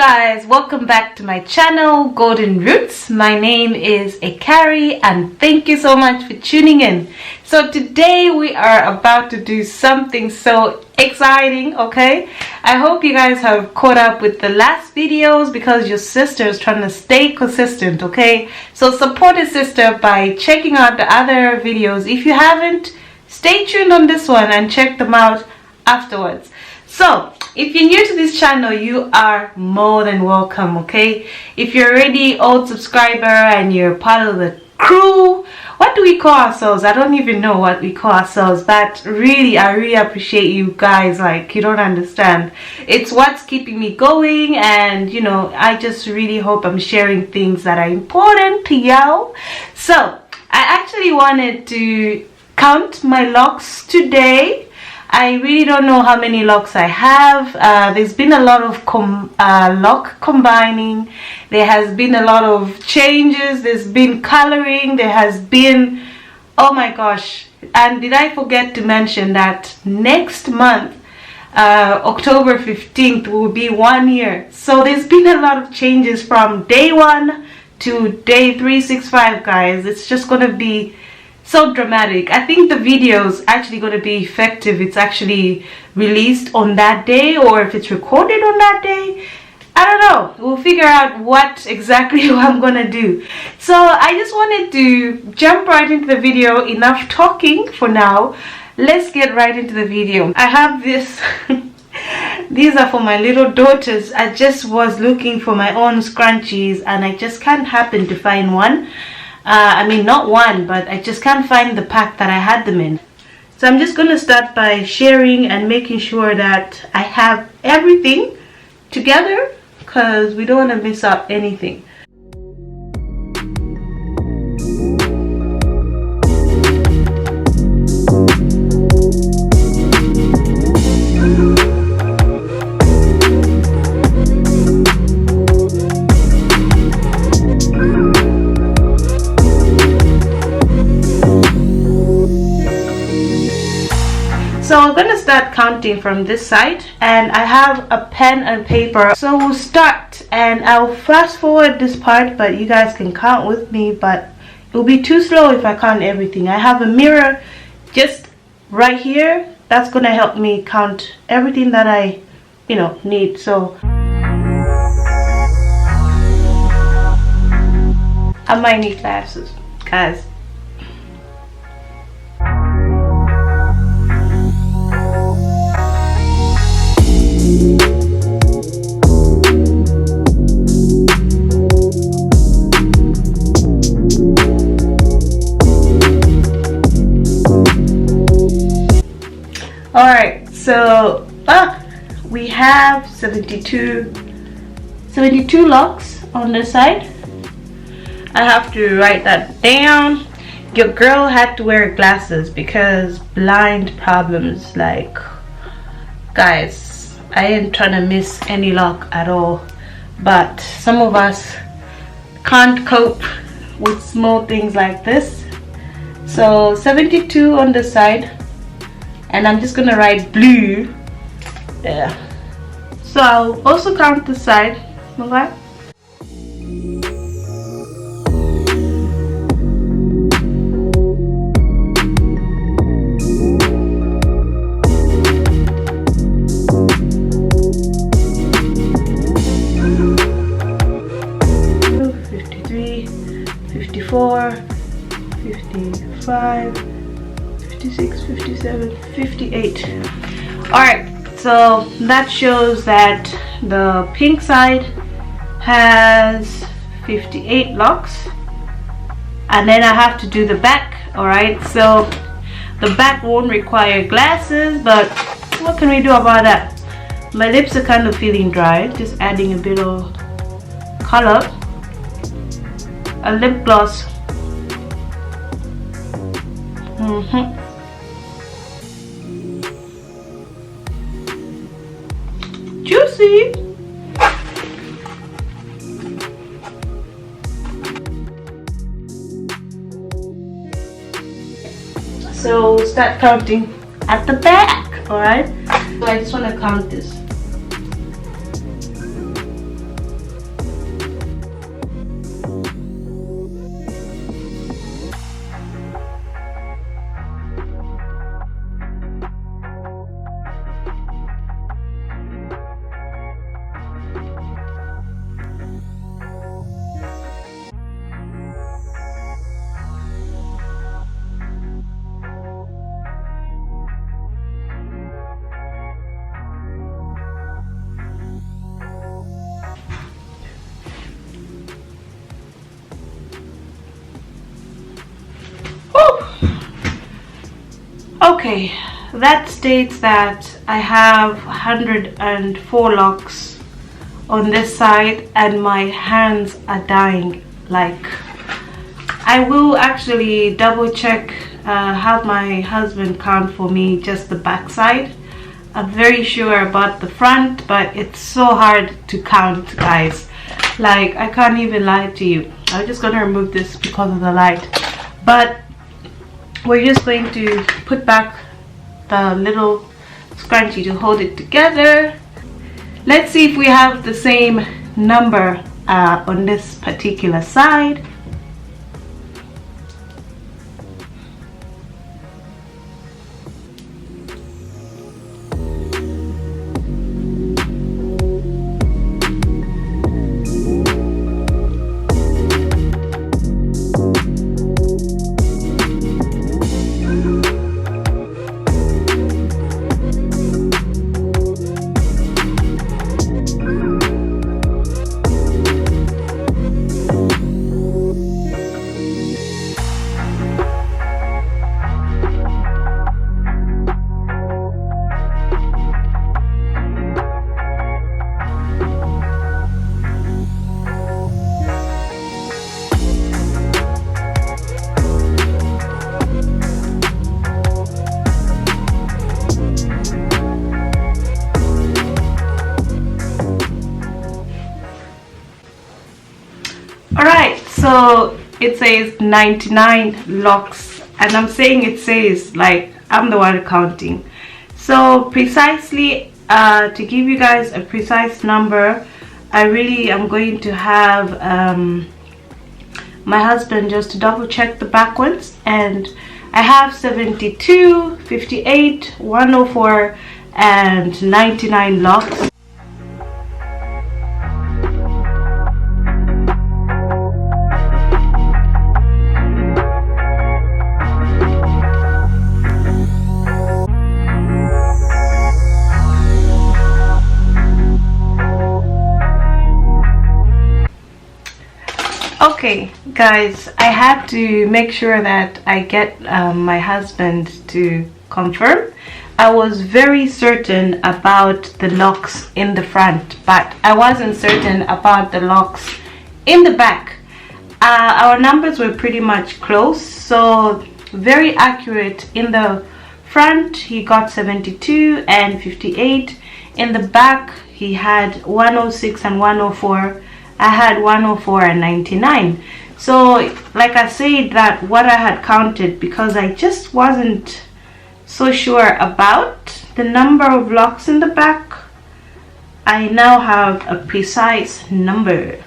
guys, welcome back to my channel Golden Roots. My name is Ekari and thank you so much for tuning in. So today we are about to do something so exciting. Okay, I hope you guys have caught up with the last videos because your sister is trying to stay consistent. Okay, so support a sister by checking out the other videos. If you haven't, stay tuned on this one and check them out afterwards. So if you're new to this channel, you are more than welcome. Okay, if you're already old subscriber and you're part of the crew, what do we call ourselves? I don't even know what we call ourselves, but really I really appreciate you guys. Like, you don't understand, it's what's keeping me going, and you know, I just really hope I'm sharing things that are important to y'all. So I actually wanted to count my locks today. I really don't know how many locks I have. There's been a lot of lock combining. There has been a lot of changes. There's been coloring. There has been, oh my gosh. And did I forget to mention that next month, October 15th, will be 1 year. So there's been a lot of changes from day 1 to day 365, guys. It's just going to be so dramatic. I think the video is actually going to be effective. It's actually released on that day, or if it's recorded on that day, I don't know. We'll figure out what exactly I'm gonna do. So I just wanted to jump right into the video. Enough talking for now. Let's get right into the video. I have this these are for my little daughters. I just was looking for my own scrunchies and I just can't happen to find one. I mean, not one, but I just can't find the pack that I had them in. So I'm just going to start by sharing and making sure that I have everything together, because we don't want to miss out anything. So I'm going to start counting from this side, and I have a pen and paper. So we'll start, and I'll fast forward this part, but you guys can count with me, but it will be too slow if I count everything. I have a mirror just right here. That's going to help me count everything that I, you know, need. So I might need glasses, guys. Alright, so we have 72 locks on this side. I have to write that down. Your girl had to wear glasses because blind problems. Like, guys, I ain't trying to miss any lock at all, but some of us can't cope with small things like this. So 72 on this side. And I'm just gonna write blue there. So I'll also count this side. Okay. $53, $54, $55, 56, 57, 58. Alright, so that shows that the pink side has 58 locks, and then I have to do the back. Alright, so the back won't require glasses, but what can we do about that? My lips are kind of feeling dry, just adding a bit of color. A lip gloss. Juicy. So start counting at the back. All right, so I just want to count this. Okay, that states that I have 104 locks on this side and my hands are dying. Like, I will actually double check, have my husband count for me just the back side. I'm very sure about the front, but it's so hard to count, guys. Like, I can't even lie to you. I'm just gonna remove this because of the light, but we're just going to put back the little scrunchie to hold it together. Let's see if we have the same number on this particular side. Alright, so it says 99 locks, and I'm saying it says like I'm the one counting. So precisely, to give you guys a precise number, I really am going to have my husband just to double check the back ones, and I have 72, 58, 104 and 99 locks. Okay guys, I had to make sure that I get my husband to confirm. I was very certain about the locks in the front, but I wasn't certain about the locks in the back. Our numbers were pretty much close, so very accurate. In the front he got 72 and 58. In the back he had 106 and 104. I had 104 and 99. So like I said, that what I had counted, because I just wasn't so sure about the number of locks in the back, I now have a precise number.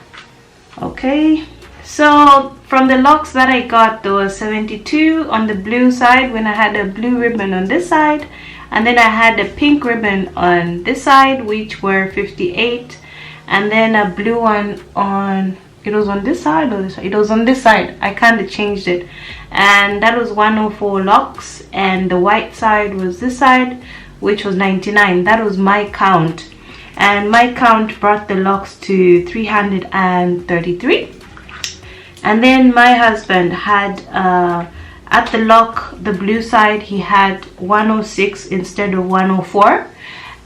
Okay, so from the locks that I got, there was 72 on the blue side when I had a blue ribbon on this side, and then I had a pink ribbon on this side, which were 58, and then a blue one on, it was on this side or this side? It was on this side. I kind of changed it, and that was 104 locks, and the white side was this side, which was 99. That was my count, and my count brought the locks to 333. And then my husband had at the lock, the blue side, he had 106 instead of 104.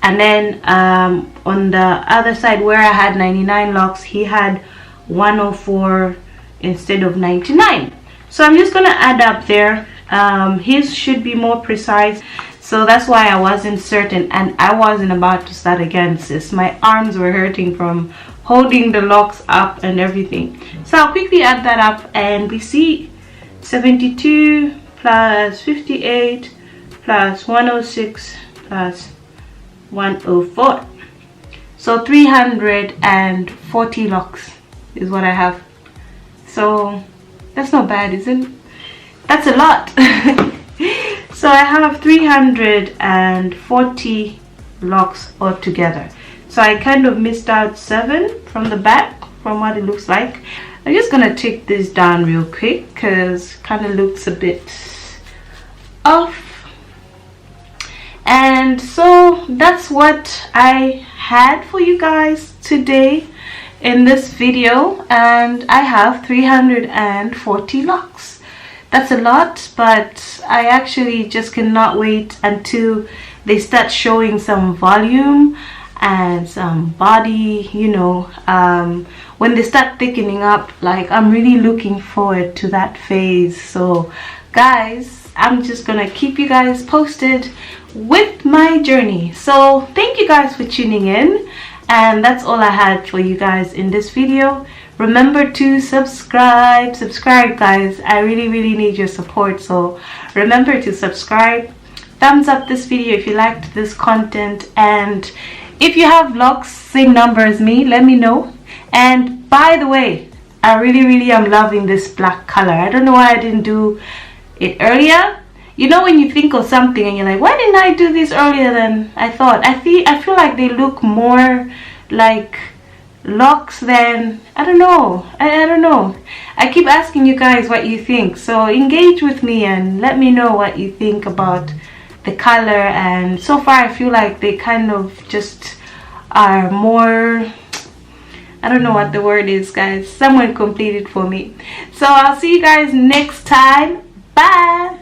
And then on the other side where I had 99 locks, he had 104 instead of 99. So I'm just gonna add up there. His should be more precise, so that's why I wasn't certain, and I wasn't about to start again, sis. My arms were hurting from holding the locks up and everything. So I'll quickly add that up, and we see 72 plus 58 plus 106 plus 104. So 340 locks is what I have. So that's not bad, isn't it? That's a lot. So I have 340 locks altogether. So I kind of missed out 7 from the back, from what it looks like. I'm just gonna take this down real quick because it kind of looks a bit off. And so that's what I had for you guys today in this video, and I have 340 locks. that's a lot, but I actually just cannot wait until they start showing some volume and some body, you know, when they start thickening up. Like, I'm really looking forward to that phase. So guys, I'm just gonna keep you guys posted with my journey. So thank you guys for tuning in, and that's all I had for you guys in this video. Remember to subscribe guys. I really need your support, so remember to subscribe. Thumbs up this video if you liked this content, and if you have locks same number as me, let me know. And by the way, I really am loving this black color. I don't know why I didn't do it earlier. You know, when you think of something and you're like, why didn't I do this earlier than I thought? I feel like they look more like locks than, I don't know. I don't know. I keep asking you guys what you think, so engage with me and let me know what you think about the color. And so far I feel like they kind of just are more, I don't know what the word is, guys. Someone complete it for me. So I'll see you guys next time. Bye.